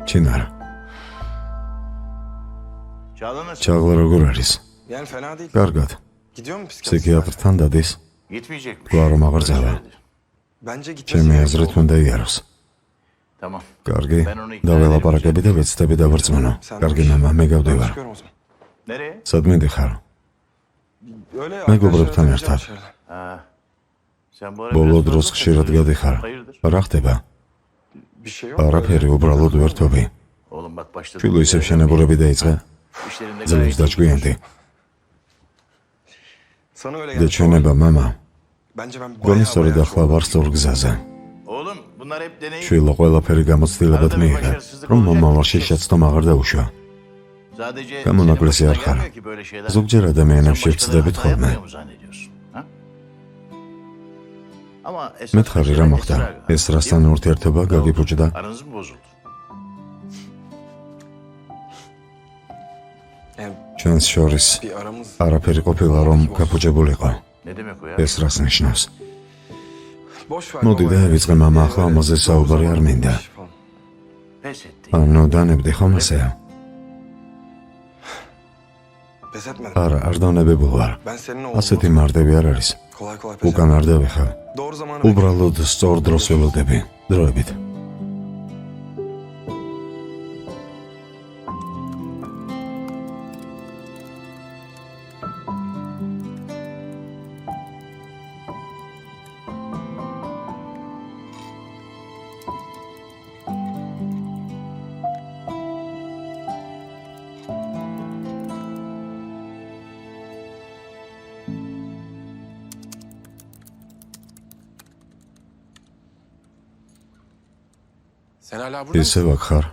Çinar. Çağlar როგორ არის? Yani fena değil. Კარგად. Gidiyor mu psikiyatrist? Psikiatrთან დადის. Gitmeyecekmiş. თუ არ მაგრძალა. Bence gitmesi ჩემი gerek. აზრით უნდა იაროს. Tamam. კარგი. დაველაპარაკები და ვეცდები დავარწმუნო. კარგი მამა, მე Ben გავდივარ. çıkıyorum o zaman. Nereye? სად მინდიხარ? Öyle ya. მეგობრებთან arkadaşlar ერთად. dışarıda. Sen bu ara ბოლო biraz დროს fazla ხშირად kaçırıyorsun. გადიხარ. Hayırdır? რა ხდება? Bir şey yok. არაფერი, უბრალოდ ვერთობი. Oğlum bak başladı. ჩვილო ისევ შენებურები დაიწყე. İşlerinde ძლებს gayet iyi. დაჭკვიანდი. Sana öyle და geldi. ჩვენება მამა. Bence ben გონი bayağı სწორედ bayağı ახლა ვარ სწორ გზაზე. Oğlum bunlar hep deney. შვილო ყველაფერი გამოცდილებად მიიღე, რომ მომავალში შეცდომ აღარ დაუშვა. Sadece გამონაკლისი senin არ başına ხარ. gelmiyor ki böyle şeyler. ზოგჯერ ადამიანებში Sen ვწდებით başkalarına ხოლმე. yapmıyor mu zannediyorsun? Ha? Ama esas მეთქარი რა მოხდა? ეს რასთან ურთიერთობა გაგიფუჭდა? Aranız mı bozuldu? Yani ჩვენს შორის bir aramız. არაფერი ყოფილა რომ გაფუჭებულიყო. Ne demek o ya? ეს რას ნიშნავს? Boş ver. მოდი baba და ya. ვიწყე მამა ახლა ამაზე საუბარი არ მინდა. Falan. Pes etti. ანუ დანებდი ხომ ასე? Pes etmedim. არა, არ დავნებებულ ვარ. Ben senin ასეთი oğlum. მარდები არ არის. Kolay kolay pes უკან etmedim. არ დავიხარ. Doğru zamanı უბრალოდ სწორ დროს ველოდები. დროებით. Sen hala burada mısın? ისევ აქ ხარ?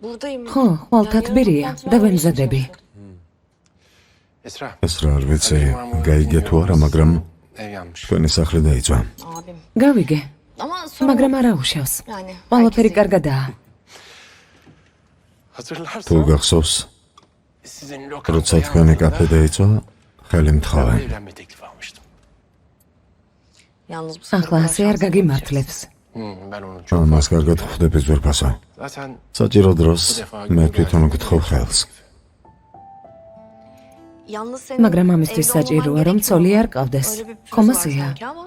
Buradayım. ხო, ხვალთად ბერია, დავემზადები. Esra. ეს რა არ ვიცი, გაიგე თუ არა, მაგრამ Ev yanmış. თქვენი სახლი დაიწვა. Abim. გავიგე, Ama sonra... მაგრამ არა უშავს. Yani ყველაფერი herkese- კარგადაა. Hatırlarsın. თუ გახსოვს, Sizin როცა თქვენი კაფე დაიწვა, ხელი მთხოვე. evlenme teklifi almıştım. Yalnız bu ახლა ასე არ გაგიმართლებს. Ben onu çok ამას კარგად ხვდები ზურფასო. zaten საჭირო დროს მე თვითონ გთხოვ ხელს. Yalnız senin მაგრამ ამისთვის evde საჭიროა olmaman რომ gerekiyor. ცოლი არ ყავდეს. Öyle bir pürüz var ხომასია. sanki ama.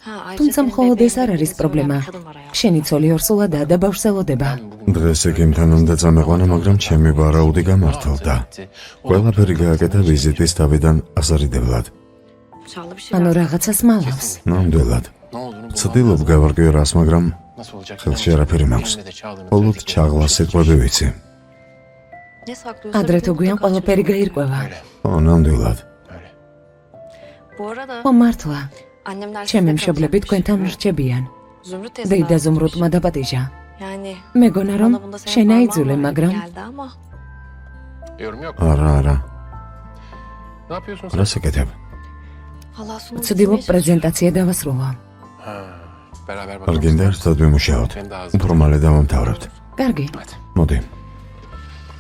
Ha, ayrıca თუმცა senin მხოლოდ ეს არ bebeğin არის dediğini პრობლემა. söyleyen bir kadın var hayatımda. შენი ცოლი ორსულადაა და ბავშვს ელოდება. დღეს ეკიმთან უნდა წამეყვანა, მაგრამ ჩემი ვარაუდი გამართლდა. ყველაფერი გააკეთა ვიზიტის თავიდან აზარიდებლად. Çağla bir şey ანუ lazım. რაღაცას მალავს. ნამდვილად. ne olduğunu ცდილობ გავარკვიო რას, მაგრამ nasıl olacak? ხელში არაფერი მაქვს. Benimle de Çağla'nın მხოლოდ trafikte ჩაღლას სიტყვები ვიცი. Ne saklıyorsun? ადრე თუ გვიან ყველაფერი გაირკვევა. Öyle. ო, ნამდვილად. Öyle. Bu arada ხო, მართლა. annemler ჩემი sizde მშობლები kalacakmış. თქვენთან რჩებიან. Zümrüt დეიდა teyze ზუმრუტმა დაპატიჟა. Yani მეგონა რომ bana bunda senin შენ parmağın აიძულე, var gibi მაგრამ geldi ama. Yorum yok. არა, არა. Ne yapıyorsun sen? რას ეკეთებ? Allah sunumu ვცდილობ bitirmeye პრეზენტაცია დავასრულო. Ha, beraber არ bakalım. გინდა ერთად ვიმუშაოთ? Ben de hazır. უფრო მალე დავამთავრებთ. კარგი, Hadi. მოდი.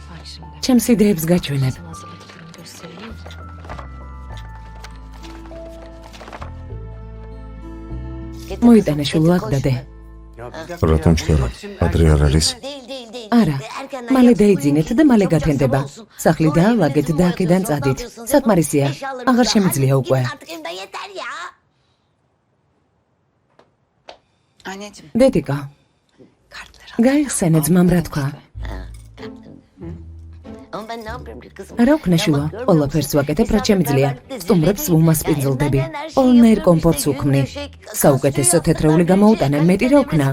Bak şimdi. ჩემს იდეებს გაჩვენებ. Sana hazırladıklarımı göstereyim. მოიტანე შულო აქ დადე. რატომ ჩქერო? ადრე არ არის? არა, მალე დაიძინეთ და მალე გათენდება. სახლი დაალაგეთ და აქედან წადით. საკმარისია, აღარ შემიძლია უკვე. Anneciğim, დედიკა, kartları გაიხსენე ძმამ რა თქვა. რა ვქნა შულო? ყველაფერს ვაკეთებ, რაც შემიძლია. სტუმრებს ვუმასპინძლდები. ყველნაირ კომფორტს ვქმნი. საუკეთესო თეთრეული გამოუტანე, მეტი რა ვქნა?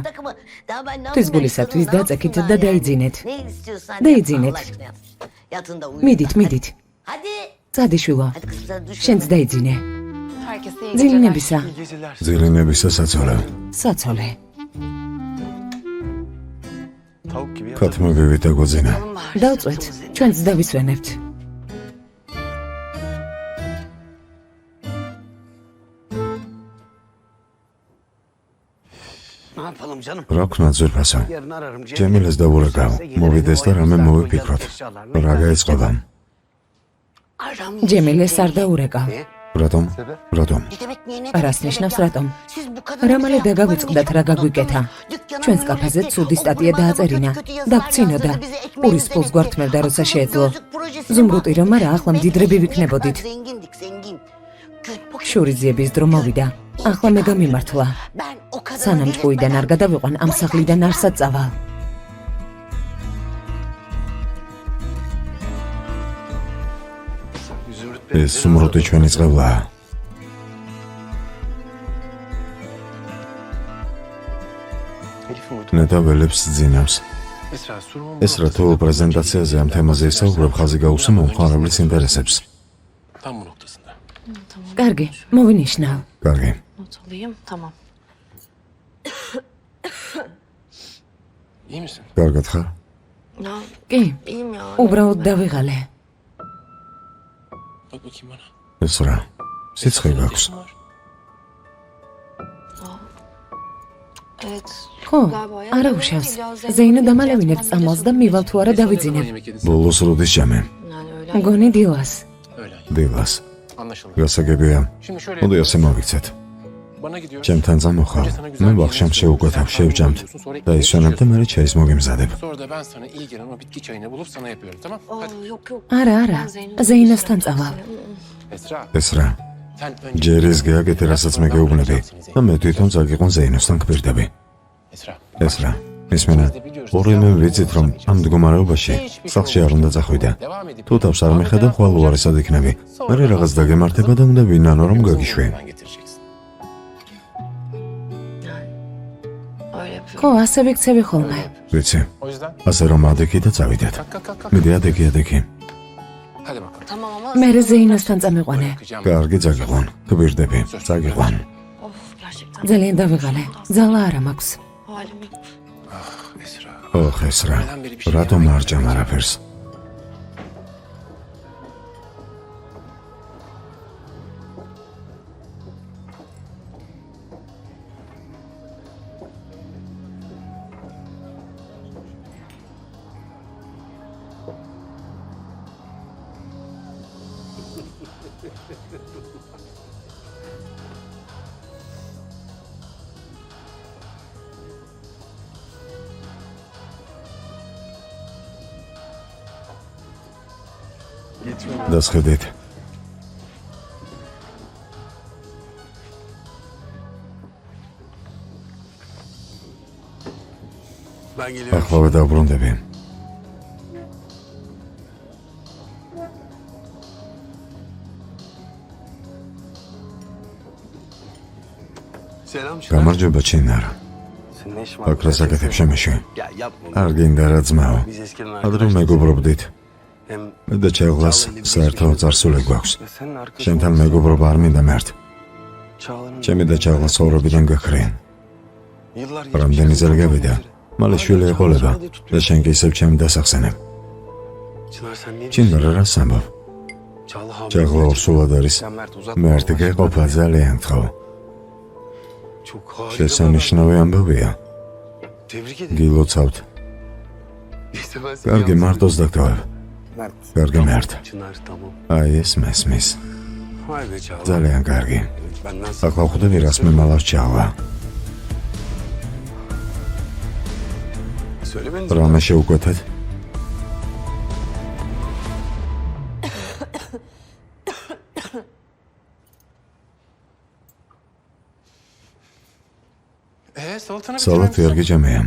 თვის გულისათვის დაწექით და დაიძინეთ. დაიძინეთ. მიდით, მიდით. წადი შულო, შენც დაიძინე. herkese iyi geceler. ძილინებისა, İyi geceler. ძილინებისა საწოლე. საწოლე. Tavuk gibi ya. ქათმობივით დაგვაძინა. დავწვეთ, ჩვენც დავისვენებთ. Ne yapalım canım? რა ვქნა ზურფასო? Yarın ararım. ჯემილეს დავურეკავ. მოვიდეს და რამე მოვიფიქროთ. რა გაეწყობა? ჯემილეს არ დაურეკავ. რატომ? რატომ? რას ნიშნავს რატომ? რა მალე დაგავიწყდათ რა გაგვიკეთა. ჩვენს კაფეზე ცუდი სტატია დააწერინა. დაგცინოდა. პურის ფულს გვართმევდა როცა შეეძლო. ზუმრუტი რომ არა, ახლა მდიდრები ვიქნებოდით. შურიძიების დრო მოვიდა. ახლა მე გამიმართლა. სანამ ჭკუიდან არ გადავიყვან, ამ სახლიდან არსად წავალ. ეს ზუმრუტი ჩვენი წყევლაა. ნეტაველებს ძინავს. ეს რა თუ პრეზენტაციაზე ამ თემაზე ისაუბრებ, ხაზი გაუსვა მომხმარებლის ინტერესებს. Tam bu noktasında. კარგი, მოვინიშნავ. კარგი. Not alayım. Tamam. İyi misin? კარგად ხარ? Ya კი, iyiyim ya. უბრალოდ დავიღალე. Bak bakayım bana. ეს რა? სიცხე გაქვს. Evet. ხო, არა უშავს. ზეინო დამალევინებს წამალს და მივალ თუ არა დავიძინებ. Yemek yedin. ბოლოს როდის ჭამე? Yani öyle. გონი დილას. Öyle. დილას. Anlaşıldı. გასაგებია. Şimdi şöyle მოდი yapıyoruz. ასე მოვიქცეთ. Bana gidiyoruz. ჩემთან წამოხარ. მე ვახშამ შევუკვეთავ, შევჯამთ და ისვენებ და მე ჩაის მოგიმზადებ. Sonra da ben sana iyi gelen o bitki çayını bulup sana yapıyorum, tamam? Hadi. Aa, yok yok. არა, არა. ზეინოსთან წავალ. Esra, ეს რა? sen önce... ჯერის გეაკეთე, რასაც მე გეუბნები და მე თვითონ წაგიყვან ზეინოსთან გპირდები. Esra, ეს რა? ისმენა, ორივე ვიცით, რომ ამ მდგომარეობაში სახლში არ უნდა წახვიდე. devam edip... თუ თავს არ მიხედავ, ხვალ უარესად იქნები. მე რაღაც დაგემართება და უნდა ვინანო რომ გაგიშვი. Ben getireceksin. Öyle yapıyorum. ხო, ასე ვიქცევი ხოლმე. ვიცი, O yüzden ასე რომ ადექი და წავიდეთ. kalk kalk kalk kalk. მიდი ადექი, ადექი. Hadi bakalım. Tamam ama... მე ზეინოსთან წამიყვანე. Bakacağım. კარგი, წაგიყვან. გპირდები, წაგიყვან. Of gerçekten. ძალიან დავიღალე. ძალა არა მაქვს. Halim yok. Esra. ოხ, ეს რა? რატომ არ ჭამ არაფერს? დასხედეთ. Ben geliyorum. ახლავე დავბრუნდები. Selam Çınar. გამარჯობა, ჩინარ. Senin ne işin var? აქ რას აკეთებ შემეში? Ya yapma. არ გინდა რა ძმაო. Biz eskiden ადრე მეგობრობდით. Hem... მე და ჩეღლას საერთო წარსული გვაქვს. Ya senin arkadaşın... შენთან მეგობრობა არ მინდა მერტ. Çağla'nın... ჩემი და ჩეღლას ოვრობიდან გაქრიან. Yıllar რამდენი წელი გავიდა. მალე შვილი ეყოლება და შენ კი ისევ ჩემი დასახსენებ. Çınar sen niye... ჩინარ რას ამბობ? Çağla hamile. ჩეღლა ორსულად არის. Sen Mert uzatma. მერტი გეყოფა ძალიან თხოვ. Çok harika. შესანიშნავი ამბავია. Tebrik ederim. გილოცავთ. İşte ben seni კარგი, yalnız- მარტოს დაგტოვებ. Mert. კარგი, მერტ. Çınar tamam. აი ეს მესმის. Vay be Çağla. ძალიან კარგი. Benden sana... აკლა ხვდები რას მემალავს ჩაღლა. Söylemeniz რამე შეუკვეთეთ? Salatanı სალათი არ გიჭამეა.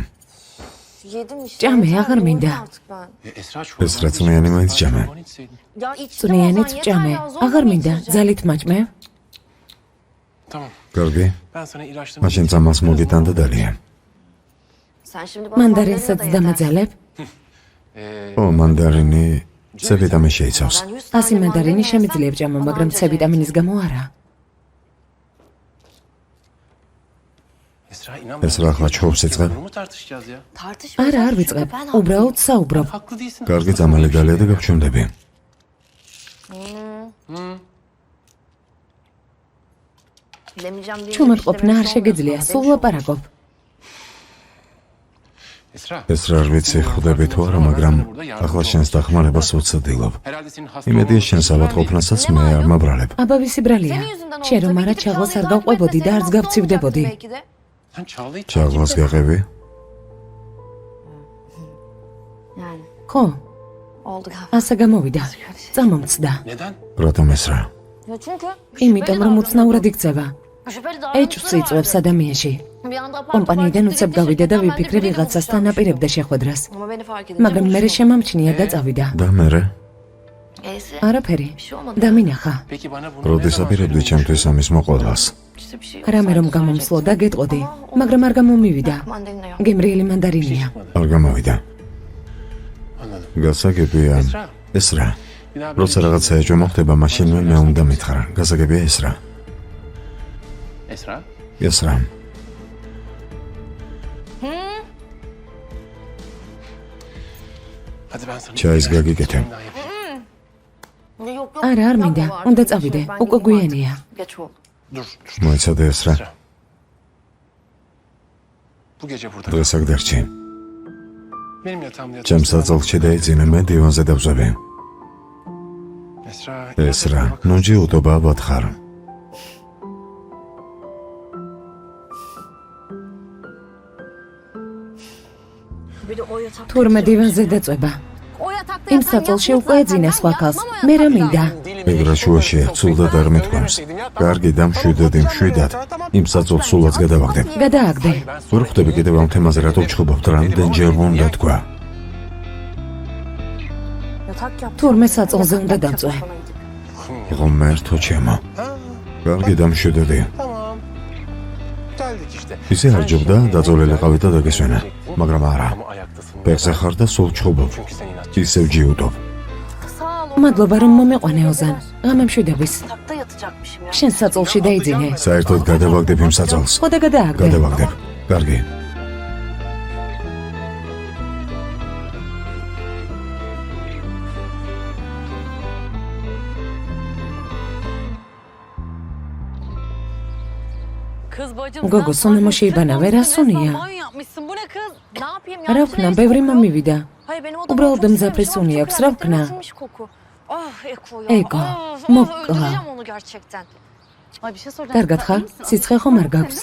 Yedim işte. Cami, yeter, ağır mıydı? yoruldum artık ben. Esra çok... ეს რა წვნიანი მაინც ჭამე. Ya içtim o წვნიანიც zaman, ჭამე. yeter ya, zorla აღარ mı მინდა, içireceğim? ძალით მაჭმე. Tamam. კარგი. Ben sana ilaçlarını... მაშინ წამალს მოგიტან და დალია. Sen şimdi bana მანდარინსაც mandalina da yeter. დამაძალებ. ო, მანდარინი C ვიტამინი შეიცავს. Ben 100 tane 100 მანდარინი mandalina შემიძლია yesem, ჭამო, bana მაგრამ anca C ვიტამინის გამო არა. Esra inan ეს რა ახლა ჩხობს იწყებ? Bunu mu tartışacağız ya? Tartışmayacağız არა, არ çünkü ვიწყებ. ben უბრალოდ საუბრობ. Haklı değilsin. კარგი, წამალი დალია და გავჩვენდები. demeyeceğim diye ჩუმად işte ყოფნა böyle არ şey შეგეძლია, olmuyor სულ sana, ლაპარაკობ. Esra. ეს რა არ ვიცი ხვდები თუ არა, მაგრამ ახლა შენს დახმარებას ვუცდილობ. Herhalde senin hasta იმედია შენს ავადყოფნასაც მე არ მაბრალებ. აბა ვისი ბრალია? შენ რომ არა ჩაღლას არ გავყვებოდი და არც გავცივდებოდი. Sen Çağla'yı ჩაღლას გეყევი? Yani ხო, oldu galiba. ასე გამოვიდა. წამომცდა. Neden? რატომ ეს რა? Ya çünkü იმიტომ რომ უცნაურად იქცევა. şüpheli davranışları ეჭვს იწვევს ადამიანში. Bir anda apar კომპანიიდან topar უცებ çıktı, გავიდა და geçti. Ben de ვიფიქრე birden ვიღაცასთან hoşlanmış. აპირებდა შეხვედრას. Ama beni fark edince მაგრამ მე hoşlanmış. შემამჩნია და წავიდა. და მერე? Neyse. არაფერი. Bir şey olmadı. დამინახა. Peki bana bunu როდის აპირებდი ჩემთვის ამის მოყოლას? İşte bir şey yok. რამე რომ გამომსლო და გეტყოდი, მაგრამ არ გამომივიდა. Mandalina yok. გემრიელი მანდარინია. არ გამოვიდა. Anladım. გასაგებია Esra. ეს რა? Bir daha როცა რაღაცა ეჭვ მოხდება, მაშინვე მე უნდა მითხრა. გასაგებია ეს რა? Esra. ეს რა? Hadi ben sana Çay gagigete. Yok yok. არა, არ მინდა. უნდა წავიდე. უკვე გვიანია. Geç oldu. Dur. მოიცადე ეს რა? Esra. Bu gece burada. დღეს აქ დარჩი. Benim yatağımda yatarsın. ჩემს საწოლში დაიძინე, მე დივანზე დავზვები. Esra. ეს რა? ნუჯი უდობა ვათხარ. Bir de o yatak. თურმე დივანზე დაწובה. O yatakta იმ yatan საწოლში yalnız უკვე zaten. ეძინა Ben სხვა ქალს. yatmam o მე რა yatakta. მინდა? ეგრა შუაშია, ცულდა და არ მეთქვამს. კარგი და მშვიდად იმშვიდად. იმ საწოლს სულაც გადავაგდებ. გადააგდე. ვერ ხვდები კიდევ ამ თემაზე რატო ვჩხუბობთ, რამდენჯერ უნდა თქვა. Yatak yaptı. თურმე საწოლზე უნდა დაწვე. ღმერთო ჩემო. კარგი და მშვიდადი. Tamam. Geldik işte. ისე არ ჯობდა დაწოლილიყავი და დაგესვენა, მაგრამ არა. Ama ayaktasın. ფეხზე ხარ და სულ ჩხუბობ. Çünkü sen inatçı. ისევ ჯიუტობ. Sağ ol. მადლობა რომ მომეყვანე ოზან. ღამემშვიდობის. Yatakta yatacakmışım ya. შენ საწოლში დაიძინე. საერთოდ გადავაგდებ იმ საწოლს. ხო და გადააგდე. გადავაგდებ. კარგი. Kız bacım Gogo, sen sonra sarhoşsun, moşeybana sen ver, konuştun, asunu resmen ya. banyo yapmışsın. Bu ne kız? Ne yapayım ya? რა ვქნა, ბევრი მომივიდა. Hayır benim odam უბრალოდ çok მძაფრი sevmiş. სუნი Çok აქვს, რა ვქნა? kıyafetlerim açılmış koku. Ah Eko ya. Eko, Ah, mokka. öldüreceğim onu gerçekten. Ay bir şey soracağım. კარგად Sen ხარ? iyi misin? სიცხე ხომ არ გაქვს?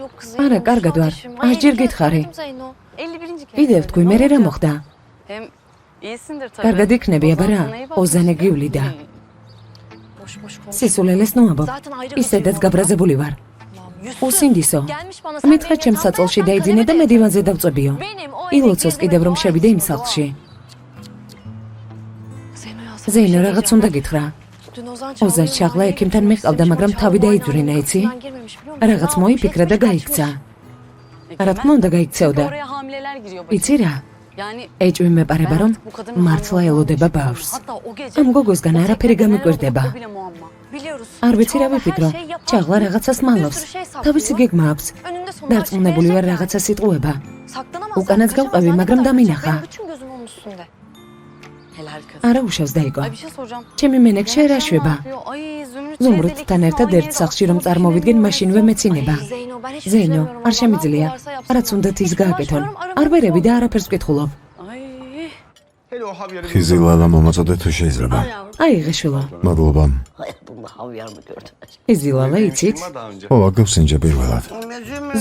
Yok kız. Ara, Zeyno, karga şu an var. işim Ay, Ay, cir 51 git Hari. yaşındayım Zeyno. 51. kez. კიდევ თქვი, მე რა მოხდა? Hem iyisindir tabii. კარგად იქნები, აბა რა? Ozan sana iyi bakmış. ოზანე გივლიდა. Boş boş konuş. სისულელეს ნუამბობ. Zaten ayrı ისედაც götürüyorum. გაბრაზებული ვარ. Allah'ım, yüzsüz. უსინდისო. Gelmiş bana sen მითხრა benim ჩემს yatağımda საწოლში yatsan დაიძინე და kalemi მე de- დივანზე დავწებიო. Benim o ილოცოს eve კიდევ რომ girdiğime შევიდე იმ ait სახლში. Zeyno ya, sana ზეინო, bir şey რაღაც diyeceğim. უნდა გითხრა. Dün Ozan ოზან Çağla'yı ჩაღლა mahalleye ექიმთან getirmek მეყავდა, istemiş მაგრამ ama თავი Çağla დაიძვრინა, aynı იცი? kapıdan girmemiş, biliyor musun? რაღაც Ne yapmış? მოიფიქრა და Hepsini გაიქცა. Peki, რა თქმა უნდა გაიქცეოდა. Oraya hamileler giriyor bacım. იცი რა? Yani ეჭვი მეპარება რომ bu kadının მართლა hamile ელოდება olmamış. ბავშვს. Hatta o gece ამ გოგოსგან o არაფერი teknede neler გამიკვირდება. oldu, o bile muamma. Biliyoruz. არ ვიცი რა Çağla her ვიფიქრო. şeyi yapar. ჩაღლა რაღაცას Bir მალავს. sürü şey saklıyor. თავისი გეგმა აქვს. Önünde sonunda açık დარწმუნებული ვარ verecek yani. რაღაცა სიტყუება. Saklanamaz. უკანაც yani, გავყევი, kaçamaz. მაგრამ Ne kadar დამინახა. kaçacak? Benim bütün gözüm onun üstünde. Helal kız. არა უშავს დაიგო. Ay bir şey soracağım. ჩემი მენექშე რა შვება. Ay Zümrüt ზუმრუდთან ერთად ერთ სახლში რომ წარმოვიდგენ, მაშინვე მეცინება. Zeyno, ben hiçbir şey ზეინო, bilmiyorum. არ Allah შემიძლია. varsa yapsın. რაც უნდათ ის გააკეთონ. Ulaşıyorum, არ ვერები და არაფერს ვკითხულობ. Ay. ხიზილალა მომაწოდე თუ შეიძლება. აიღე შვილო. მადლობა. Hayatımda havyar mı gördüm? იზილალა იცით? ო, აგავსინჯა პირველად.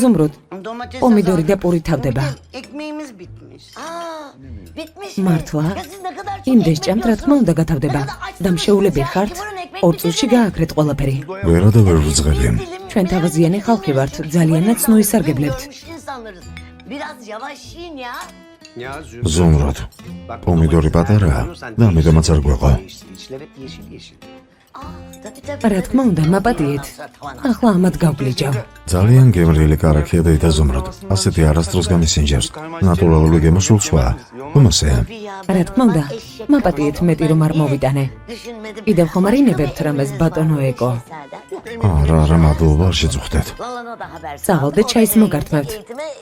ზუმრუდ, Domates პომიდორი და პური თავდება. Ekmeğimiz bitmiş. Bitmiş მართლა? Ya siz ne kadar çok იმ ekmek დეშჭამთ რა თქმა უნდა გათავდება. და მშეულები ხართ? 2 წუთში გააკრეთ ყველაფერი. ვერა და ვერ ვძღებიან. ჩვენ თავაზიანი ხალხი ვართ, ძალიანაც ნუისარგებლებთ. görmüş insanlarız. Biraz yavaş yiyin ya. ზუმრად. პომიდორი პატარაა და ამიტომაც არ გვეყო. რა თქმა უნდა, მაპატიეთ. ახლა ამათ გავგლიჯავ. ძალიან გემრიელი კარაქია და იტაზუმრად. ასეთი არასდროს გამისინჯებს. ნატურალური გემოსულსვა. უმასე. რა თქმა უნდა, მაპატიეთ მეტი რომ არ მოვიტანე. Düşünmedim. კიდევ ხომ არ ინებებთ რამეს ბატონო ეკო. არა, მადლობა, არ შეწუხდეთ. Lalana da haber. წავალ და ჩაის მოგართმევთ.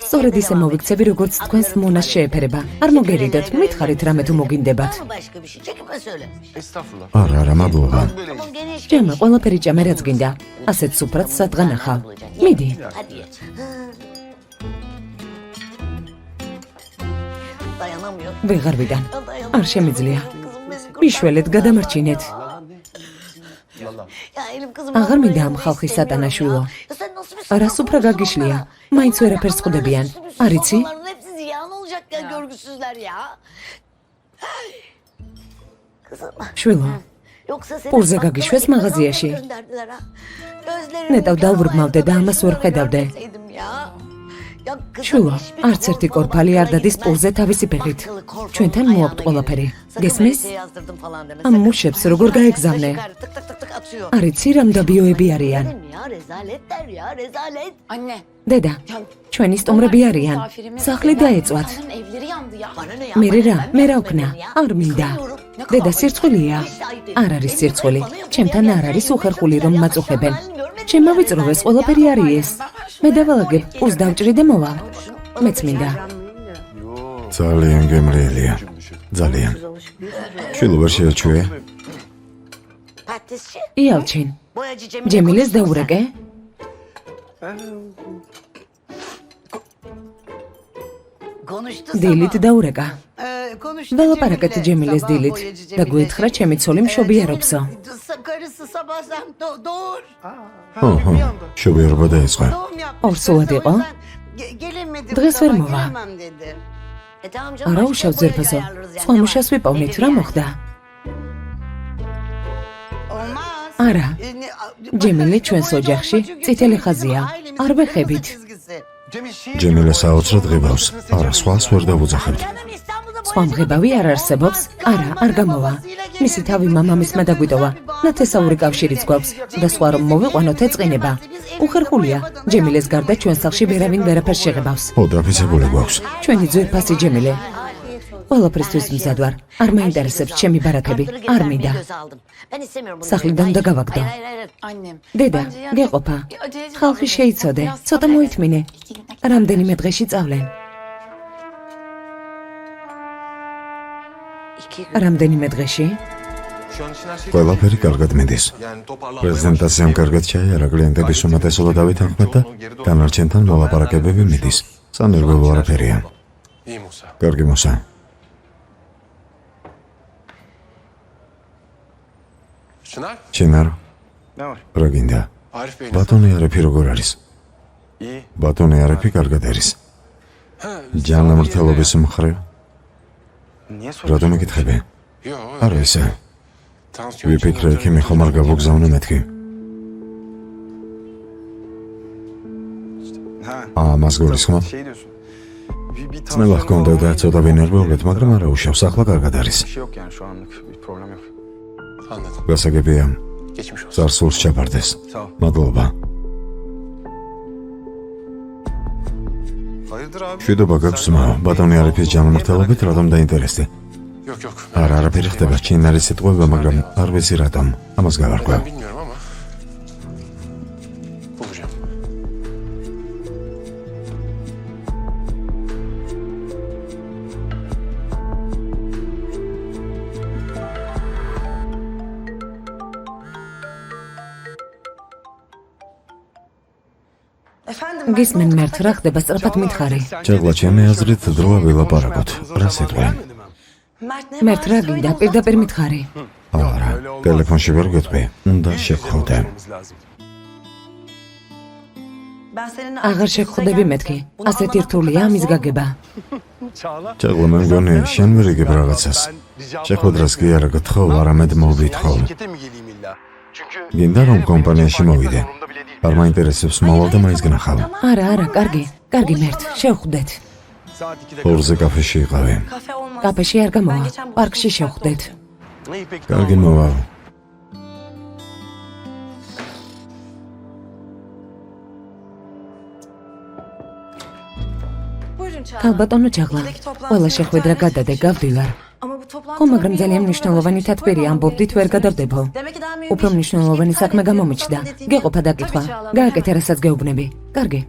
სწორედ ისე მოვიქცევი, როგორც თქვენს მონას შეეფერება. არ მოგერიდოთ, მითხარით რამე თუ მოგინდებათ. Var mı başka bir şey? Çekime söyle. Estağfurullah. არა, მადლობა. Tamam geniş ჭამა, ყველაფერი ჭამე რაც გინდა. ასეთ სუფრად სადღან ახავ. მიდი. Hadi ye. dayanamıyor. ვეღარვიდან. Dayanamıyor. არ შემიძლია. Kızım beni kurtar. მიშველეთ გადამარჩინეთ. Ya Elif kızım. აღარ ben მინდა böyle ამ ხალხის istemiyorum სატანაშვილო. ya. Ya sen nasıl bir რას salak უფრო olursun გაგიშლია? onlara? მაინც Ya ვერაფერს onların ხვდებიან. üstü არ იცი? onların hepsi ziyan olacak ya görgüsüzler ya. Kızım. შვილო, Yoksa seni Pulze bakkala gagişves ekmek mağazaya almaya gönderdiler ha. Gözlerimi ნეტავ kör დავრგმავდე და ayakta ამას ვერ ხედავდე. görmeseydim ya. Ya kızım, შვილო, hiçbir არც ერთი korkmalı კორფალი არ bakkala დადის gitmez. პულზე თავისი ფეხით. Bakkalı korkmalı ჩვენთან ayağına მოაქვთ gelir. ყველაფერი. Sakın გესმის? polise yazdırdım falan deme. ამ Sakın. მუშებს როგორ გაეგზავნე? Kaşı tık tık tık tık atıyor. არ იცი რამ დაბიოები არიან? Dedim ya rezaletler ya rezalet. Anne. დედა, ჩვენი სტუმრები არიან. სახლი დაეწვათ. İnsanların evleri yandı ya. Bana ne ya? მე რა, Ben მე რა yapmadım ვქნა? ya. არ მინდა. Kızıyorum. დედა სირცხვილია? არ არის სირცხვილი. ჩემთან არ არის უხერხული რომ მაწუხებენ. შემოვიწროვეს ყველაფერი არის ეს. მე დავალაგებ, პულს დავჭრი და მოვალ. მეც მინდა. ძალიან გემრიელია. ძალიან. შვილო ვერ შეაჩვია? Patatesçi. იალჩინ, Boyacı Cemile. ჯემილეს konuştun mu დაურეკე? sen? Konuştu დილით sabah. დაურეკა. Konuştu ველაპარაკეთ ჯემილეს sabah დილით boyacı და Cemile. გვეთხრა ჩემი ცოლი მშობიარობსო. Karısı sabah sen doğur. ოჰო, შობიარობა დაიწყო. Doğum yapmış. ორსულად იყო? Gelinmedi. დღეს ვერ მოვა. Gelemem dedi. Tamam canım. არა başka უშავს boyacı ძვირფასო. ayarlarız yani. სხვა Ne მუშას var? ვიპოვნით, Nedir რა yani? მოხდა? Olmaz. არა, ჯემილე ჩვენს ოჯახში წითელი ხაზია. არ ვეხებით. ჯემილე საოცრად ღებავს. არა, სხვას ვერ დავუძახებთ. სხვა მღებავი არ არსებობს? არა, არ გამოვა. მისი თავი მამამისმა დაგვიტოვა. ნათესაური კავშირიც გვაქვს და სხვა რომ მოვიყვანოთ ეწყინება. უხერხულია. ჯემილეს გარდა ჩვენ სახლში ვერავინ ვერაფერს შეღებავს. ო, დაფიცებული გვაქვს. ჩვენი ძვირფასი ჯემილე. ყველაფრისთვის მზად ვარ. არ მაინტერესებს ჩემი ბარათები. არ მინდა. სახლიდან უნდა გავაგდო. Annem. დედა, Bence yani გეყოფა. bir aceleci ხალხი var. შეიცოდე. Biraz ცოტა sabret. მოითმინე. 2 gün. რამდენიმე დღეში წავლენ. რამდენიმე დღეში? Şu an için her şey ყველაფერი კარგად მიდის. yani toparlanmaya პრეზენტაციამ კარგად ჩაიარა, კლიენტების უმეტესობა დავეთანხმეთ და განარჩენთან მოლაპარაკებები მიდის. სანერვებო არაფერია. İyi Musa. კარგი მოსა. Çınar, ჩინარო, Ne var? რა გინდა? Arif Bey. ბატონი არიფი როგორ არის? İyi. ბატონი არიფი კარგად არის. ჯანმრთელობის მხრივ, Niye soruyorsun? რატომ იკითხები? Yo, არა ისე. tansiyon ვიფიქრე, ექიმი ხომ არ გავუგზავნე მეთქი. Ha. ამას გულისხმობ? Şey diyorsun. Bir ძნელა ჰქონდა და ცოტა ვინერვებულეთ, მაგრამ არა უშავს, ახლა კარგად არის. Bir şey yok yani şu anlık. Bir problem yok. Anladım. გასაგებია, Geçmiş olsun. წარსულს ჩაბარდეს. Sağ ol. მადლობა. Hayırdır abi? შვიდობა გაქვს ძმა, ბატონი არიფის ჯანმრთელობით რატომ დაინტერესდი? Yok yok. არა, არაფერი ხდება, ჩინარის სიტყვება, მაგრამ არ ვიცი რატომ. ამას გავარკვევ. Ben bilmiyorum ama. Bulacağım. გისმენ მერთ რა ხდება სწრაფად მითხარი. ჯაღლა ჩემი აზრით დროა ვილაპარაკოთ. რა სიტყვი? მერთ რა გინდა პირდაპირ მითხარი. არა, ტელეფონში ვერ გეტყვი. უნდა შეგხვდე. აღარ შეგხვდები მეთქი. ასეთი რთულია ამის გაგება. ჯაღლა მე მგონი შენ ვერ იგებ რაღაცას. შეხვედრას კი არა გთხოვ, არამედ მოვითხოვ. გინდა რომ კომპანიაში მოვიდე. არ მაინტერესებს მოვალ და მაინც გნახავ. არა, არა, კარგი. კარგი მერთ, შევხვდეთ. ორზე კაფეში იყავი. კაფეში არ გამოვა. პარკში შევხვდეთ. კარგი მოვალ. ქალბატონო ჯაღლა, ყველა შეხვედრა გადადე, გავდივარ. ხო, მაგრამ ძალიან მნიშვნელოვანი თათბირი ამბობდით ვერ გადავდებო. უფრო მნიშვნელოვანი საქმე გამომიჩნდა. გეყოფა დაკითხვა. გააკეთე რასაც გეუბნები. კარგი.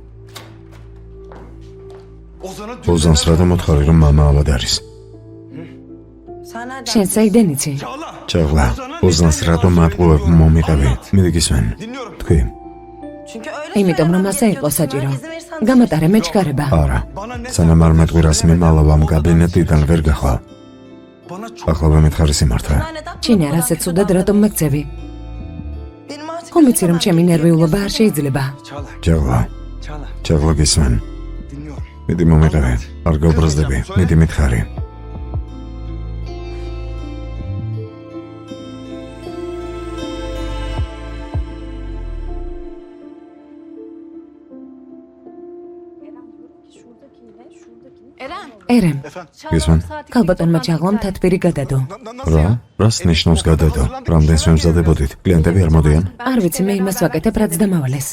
ოზანს რატომ მოთხარი რომ მამა ავად არის? შენ საიდან იცი? ჯაღლა, ოზანს რატომ ატყუებ მომიყევი? მიდი გისმენ. თქვი, იმიტომ რომ ასე იყო საჭირო. გამატარე მეჩქარება. არა. სანამ არ მეტყვირას მიმალავამ კაბინეტიდან ვერ გახვალ. ახლა ვემეთხარი სიმართლე. ჩინარ ასე ცუდად რატომ მეკცევი? ხომ იცი რომ ჩემი ნერვიულობა არ შეიძლება. ჯაღლა, Çağla. ჯაღლა გისმენ. Dinliyorum. მიდი მომიყევე. არ გავბრაზდები. მიდი მითხარი. ერემ, გისმენ. ქალბატონმა ჯაღლამ თათბირი გადადო. რა? რას ნიშნავს გადადო? რამდენს ვემზადებოდით? კლიენტები არ მოდიან? არ ვიცი, მე იმას ვაკეთებ, რაც დამავალეს.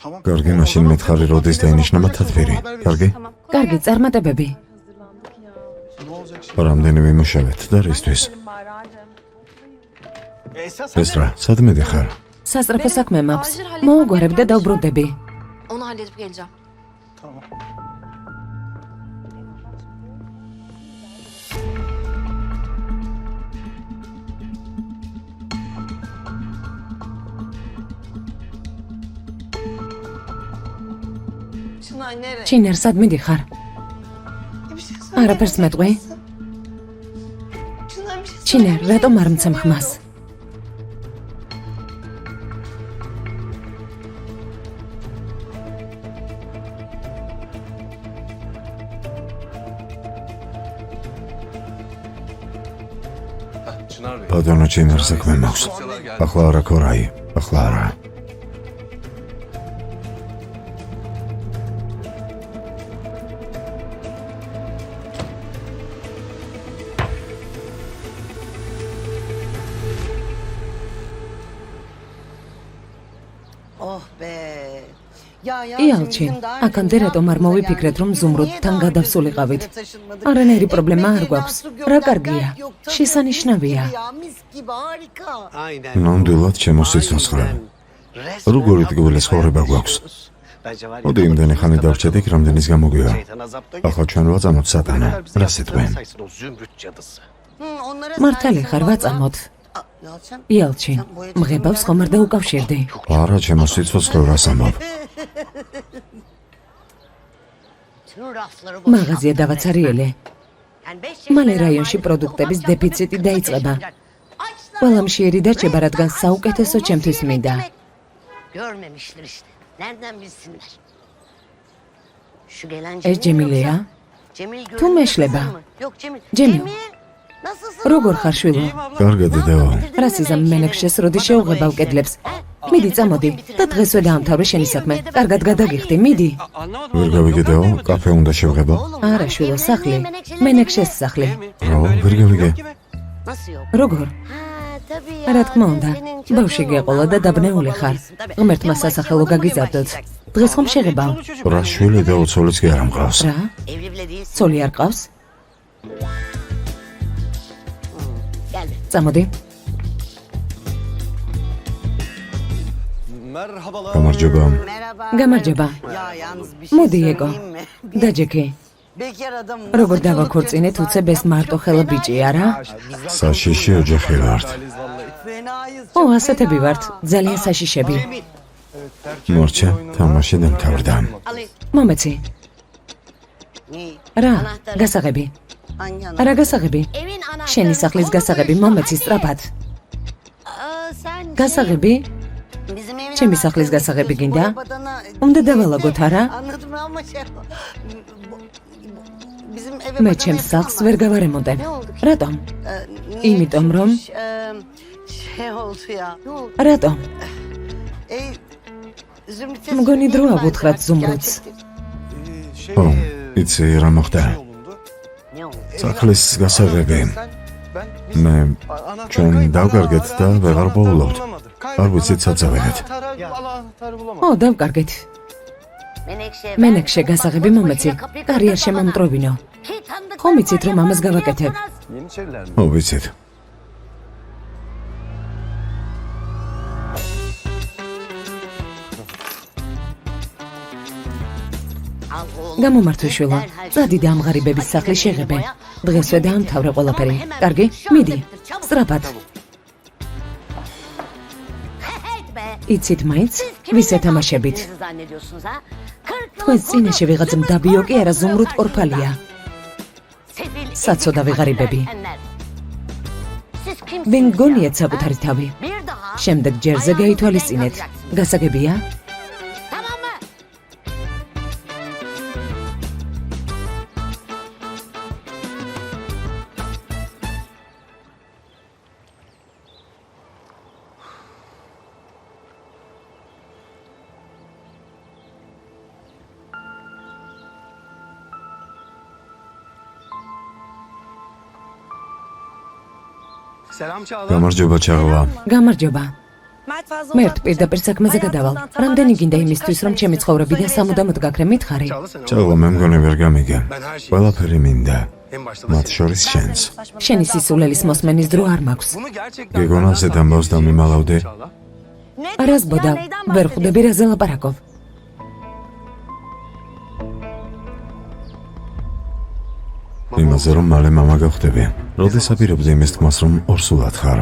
Tamam. კარგი, მაშინ მითხარი როდის დაინიშნება თათბირი. კარგი? კარგი, წარმატებები. Ne olacak şimdi? რამდენი ვიმუშავეთ და რისთვის? ეს რა? სად მიდიხარ? სასწრაფო საქმე მაქვს. მოუგვარებ და დავბრუნდები. Onu halledip geleceğim. Tamam. ჩინარ, სად მიდიხარ? არაფერს მეტყვი? ჩინარ, რატომ არ მცემ ხმას? Çınar Bey. ბატონო ჩინარ საქმე მაქვს. ახლა არა ქორაი. ახლა არა. Oh be. იალჩინ, აქამდე რატომ არ მოვიფიქრეთ, რომ ზუმრუდთან გადავსულიყავით? არანაირი პრობლემა არ გვაქვს. რა კარგია. შესანიშნავია. ნამდვილად ჩემო სიცოცხლე. როგორი ტკბილი ცხოვრება გვაქვს? მოდი იმდენი ხანი დავჭედით, რამდენის გამოგვია. ახლა ჩვენ ვაწამოთ სატანა. რა სიტყვი? მართალი ხარ, ვაწამოთ. იალჩინ, მღებავს ხომ არ დაუკავშირდი? არა, ჩემო სიცოცხლე რას ამბობ? მაღაზია დავაცარიელე. მალე რაიონში პროდუქტების დეფიციტი დაიწყება. ყველა მშიერი დარჩება, რადგან საუკეთესო ჩემთვის მინდა. ეს ჯემილია? თუ მეშლება? ჯემილ, როგორ ხარ შვილო? კარგად დედაო. რას იზამ მენექშეს, როდი შეუღებავ კედლებს? მიდი, წამოდი და დღესვე დაამთავრე შენი საქმე. კარგად გადაგიხდი, მიდი. ვერ გავიგე დედაო, კაფე უნდა შევღებო. არა შვილო, სახლი. მენექშეს სახლი. რა, ვერ გავიგე. როგორ? რა თქმა უნდა, ბავშვი გეყოლა და დაბნეული ხარ. ღმერთმა სასახელო გაგიზარდოთ. დღეს ხომ შეღებავ? რა შვილი და უცოლიც კი არ ამყავს. რა? ცოლი არ ყავს? წამოდი. Merhabalar. გამარჯობა. გამარჯობა. მოდი ეკო. დაჯექი. როგორ დავაქორწინეთ, უცებ ეს მარტო ხელა ბიჭი არა? საშიში ოჯახი ვართ. ო, ასეთები ვართ, ძალიან საშიშები. მორჩა, თამაში დამთავრდა. მომეცი. რა, გასაღები. რა გასაღები? შენი სახლის გასაღები, მომეცი სწრაფად. გასაღები? ჩემი სახლის გასაღები გინდა? უნდა დავალაგოთ, არა? მე ჩემს სახლს ვერ გავარემონტებ. რატომ? იმიტომ რომ რატომ? მგონი დრო აღუთხრათ ზუმრუდს. ო, იცი რა მოხდა? სახლის გასაღები. მე ჩვენ დავკარგეთ და ვეღარ პოულობთ. არ ვიცით საწავედეთ. ო, დავკარგეთ. მენექშე გასაღები მომეცი. კარიერა შემომტრობინო. ხომ იცით რომ ამას გავაკეთებ? Yeniçeriler mi? ო, ვიცით. გამომართვე შვილო. წადი და ამღარიბების სახლი შეღებე. დღესვე დაამთავრე ყველაფერი. კარგი? მიდი. სწრაფად. იცით მაინც, ვის ეთამაშებით? თქვენს წინაშე ვიღაცამ დაბიო კი არა ზუმრუდ ორფალია. საცოდავი ღარიბები. ვინ გონიათ საკუთარი თავი? შემდეგ ჯერზე გაითვალისწინეთ. გასაგებია? გამარჯობა ჩაღლა. გამარჯობა. მე ერთ პირდაპირ საქმეზე გადავალ. რამდენი გინდა იმისთვის, რომ ჩემი ცხოვრებიდან სამუდამოდ გაქრე მითხარი? ჩაღლა, მე მგონი ვერ გამიგე. ყველაფერი მინდა. მათ შორის შენს. შენი სისულელის მოსმენის დრო არ მაქვს. გეგონა ასეთ ამბავს დამიმალავდე? არას ბოდა, ვერ ხვდები რაზე ლაპარაკობ. იმაზე რომ მალე მამა გავხდები. როდეს აპირებდი იმის თქმას, რომ ორსულად ხარ?